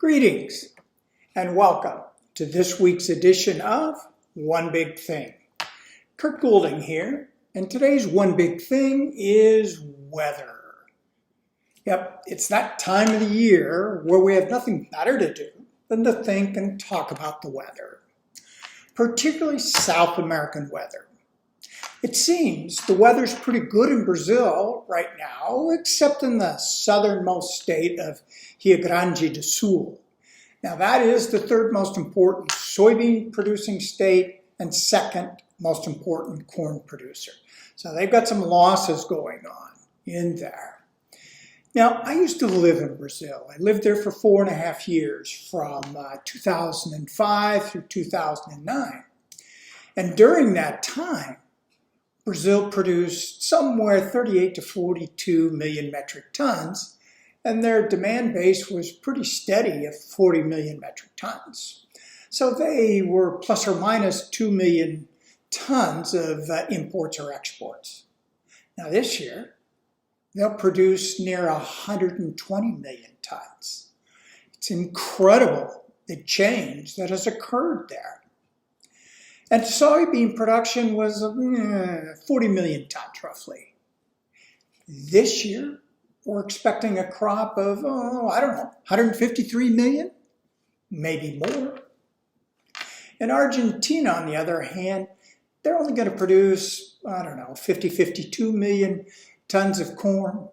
Greetings and welcome to this week's edition of One Big Thing. Kurt Goulding here, and today's one big thing is weather. Yep, it's that time of the year where we have nothing better to do than to think and talk about the weather, particularly South American weather. It seems the weather's pretty good in Brazil right now, except in the southernmost state of Rio Grande do Sul. Now that is the third most important soybean producing state and second most important corn producer. So they've got some losses going on in there. Now, I used to live in Brazil. I lived there for 4.5 years from 2005 through 2009. And during that time, Brazil produced somewhere 38 to 42 million metric tons, and their demand base was pretty steady at 40 million metric tons. So they were plus or minus 2 million tons of imports or exports. Now this year, they'll produce near 120 million tons. It's incredible the change that has occurred there. And soybean production was 40 million tons, roughly. This year, we're expecting a crop of, 153 million, maybe more. In Argentina, on the other hand, they're only going to produce, 52 million tons of corn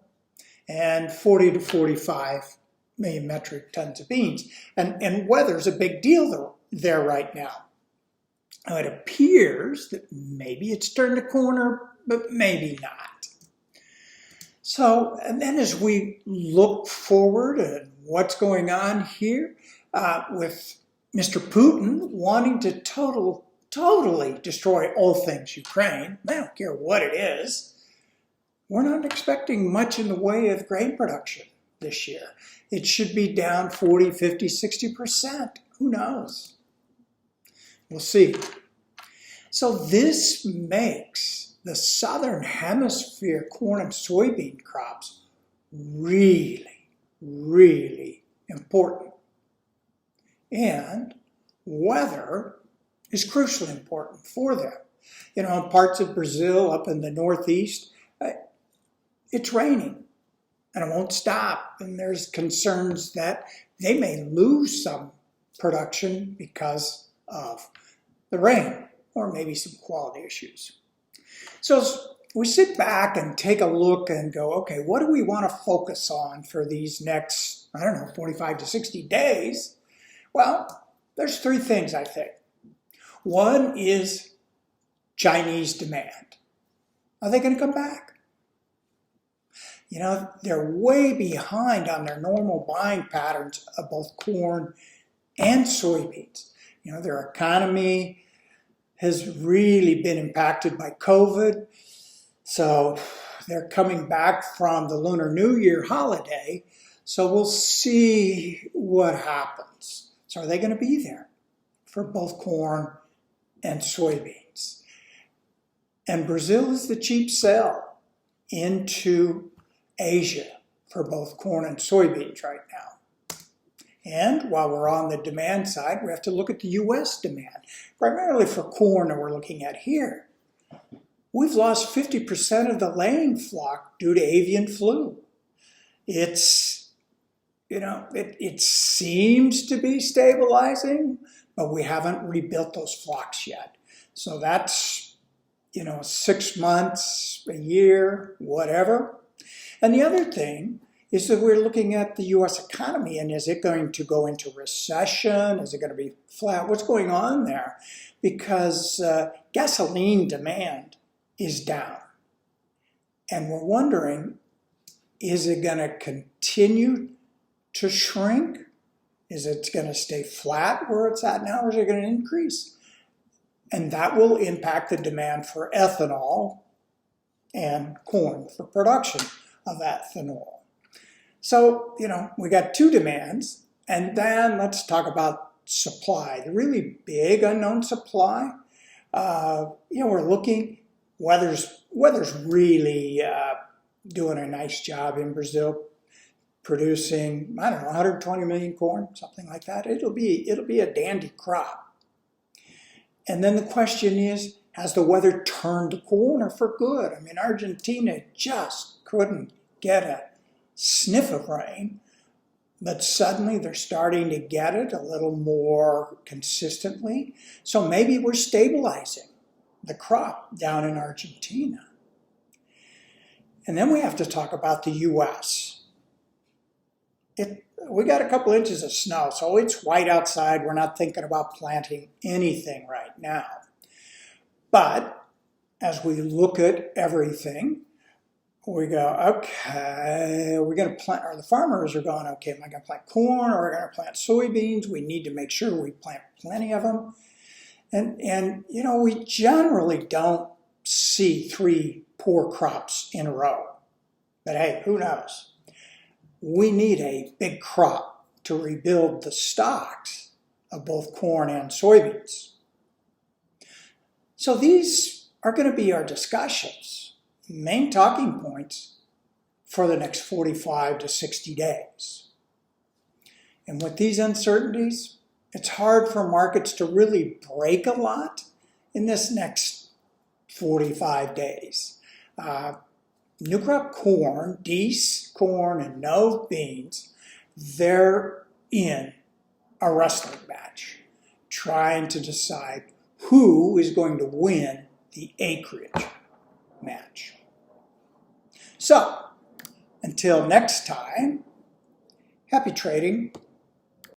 and 40 to 45 million metric tons of beans. And weather's a big deal there right now. Now, it appears that maybe it's turned a corner, but maybe not. So, and then as we look forward at what's going on here with Mr. Putin wanting to totally destroy all things Ukraine, I don't care what it is, we're not expecting much in the way of grain production this year. It should be down 40, 50, 60%. Who knows? We'll see. So this makes the southern hemisphere corn and soybean crops really, really important. And weather is crucially important for them. You know, in parts of Brazil, up in the northeast, it's raining and it won't stop. And there's concerns that they may lose some production because of the rain, or maybe some quality issues. So we sit back and take a look and go, okay, what do we want to focus on for these next, 45 to 60 days? Well, there's three things, I think. One is Chinese demand. Are they going to come back? You know, they're way behind on their normal buying patterns of both corn and soybeans. You know, their economy has really been impacted by COVID. So they're coming back from the Lunar New Year holiday. So we'll see what happens. So are they going to be there for both corn and soybeans? And Brazil is the cheap sell into Asia for both corn and soybeans right now. And while we're on the demand side, we have to look at the U.S. demand, primarily for corn that we're looking at here. We've lost 50% of the laying flock due to avian flu. It seems to be stabilizing, but we haven't rebuilt those flocks yet. So that's, 6 months, a year, whatever. And the other thing is that we're looking at the U.S. economy, and is it going to go into recession? Is it going to be flat? What's going on there? Because gasoline demand is down. And we're wondering, is it going to continue to shrink? Is it going to stay flat where it's at now, or is it going to increase? And that will impact the demand for ethanol and corn for production of ethanol. So, we got two demands, and then let's talk about supply, the really big unknown supply. We're looking, weather's really doing a nice job in Brazil. producing, I don't know, 120 million corn, something like that. It'll be a dandy crop. And then the question is, has the weather turned the corner for good? I mean, Argentina just couldn't get a sniff of rain, but suddenly they're starting to get it a little more consistently. So maybe we're stabilizing the crop down in Argentina. And then we have to talk about the U.S. We got a couple inches of snow, so it's white outside. We're not thinking about planting anything right now. But as we look at everything, we go, okay, we're going to plant, or the farmers are going, okay, am I going to plant corn or are we going to plant soybeans? We need to make sure we plant plenty of them. And you know, we generally don't see 3 poor crops in a row. But hey, who knows? We need a big crop to rebuild the stocks of both corn and soybeans. So these are going to be our discussions, main talking points for the next 45 to 60 days. And with these uncertainties, it's hard for markets to really break a lot in this next 45 days. New crop corn, Dees corn, and Nove beans, they're in a wrestling match, trying to decide who is going to win the acreage match. So, until next time, happy trading.